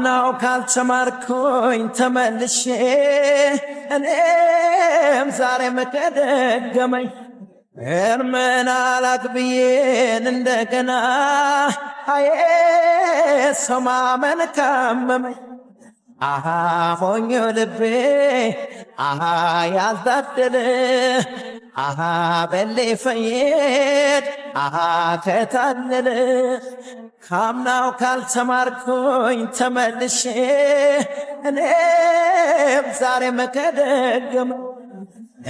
ካምናው ካልተማርኩኝ ተመልሼ እኔም ዛሬ መከደገመኝ እርምን አላግብዬን እንደገና አዬ ሰው ማመን ካመመኝ አሃ ሞኞ ልቤ አሃ ያልታደለ አሃ በሌ ፈየድ አሃ ከታለለ ካምናው ካልተማርኩኝ ተመልሼ እኔም ዛሬ መከደገመኝ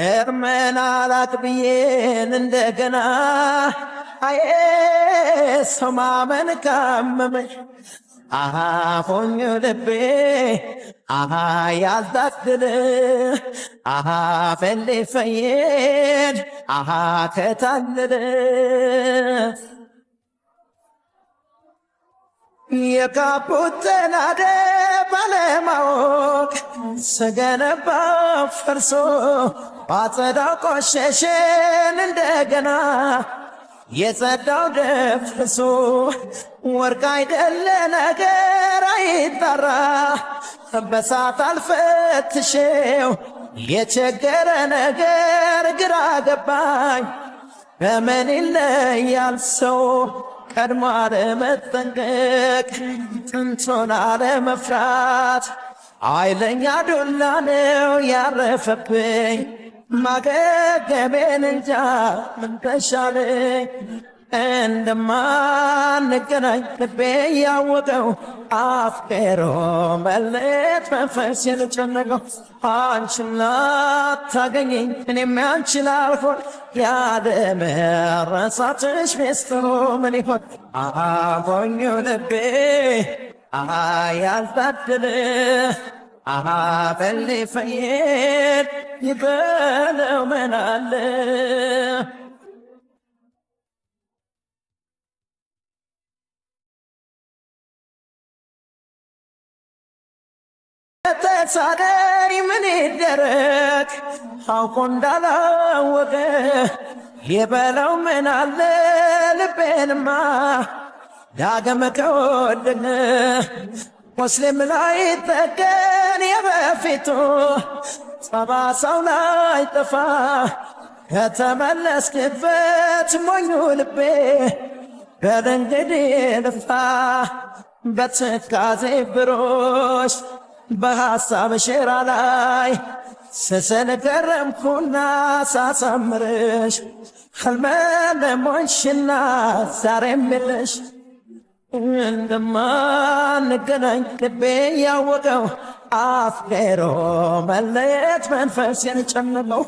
እርምን አላግብዬን እንደገና አዬ ሰው ማመን ካመመኝ አሃ ሆኞ ልቤ አሃ ያልታደለ አሃ በሌ ፈየድ አሃ ከታለለ የካቡትን አደ ባለማወቅ ስገነባው ፈርሶ ባጸዳው ቆሸሸን እንደገና የጸዳው ደፍርሶ ወርቅ አይደለ ነገር አይጣራ በሳት አልፈትሼው የቸገረ ነገር ግራ ገባኝ በምን ይለያል ሰው ቀድሞ አለመጠንቀቅ ጥንቶን አለመፍራት ኃይለኛ ዱላ ነው ያረፈብኝ ማገገቤን እንጃ ምን ተሻለኝ እንደማንገናኝ ልቤ ያወቀው አፍቅሮ መለየት መንፈስ የጨነቀው አንቺን ላታገኘኝ እኔም ያንቺን ላልሆን ያለመረሳትሽ ሚስጥሩ ምን ይሆን ሞኙ ልቤ ያልታደለ በሌ ፈየድ ይበለው ምን አለ ተሳደሪ ምን ይደረግ አውቆ እንዳላወቀ ይበለው ምን አለ ልቤንማ ዳግም ከወደቀ ሙስሊም ላይ ጠገን የበፊቱ ጠባሳው ላይ ጠፋ ከተመለስክበት ሞኙ ልቤ በድንግዲህ ልፋ በትካዜ ብሮሽ በሐሳብ ሼራ ላይ ስስል ገረምኩና ሳሳምርሽ ሕልመለሞንሽና ዛሬም የለሽ እንደማንገናኝ ልቤ ያወቀው አፍቅሮ መለየት መንፈስ የጨነቀው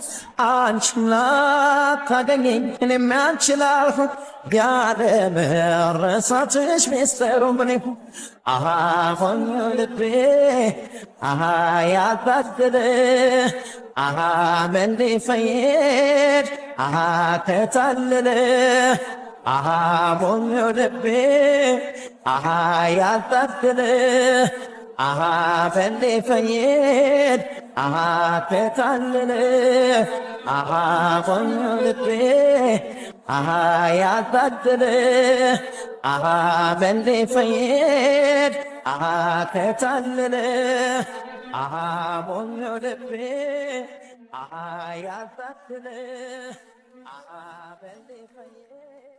አንቺን ላታገኘኝ እኔም ያንቺን ላልሆን ያለመረሳትሽ ሚስጥሩ ምን ይሁን ሆኞ ልቤ ያልታደለ በሌ ፈየድ ከታለለ ሞኞ ልቤ ያልታደለ በሌ ፈየድ ከታለለ ሞኞ ልቤ ያልታደለ በሌ ፈየድ ከታለለ ሞኞ ልቤ ያልታደለ በሌ ፈየድ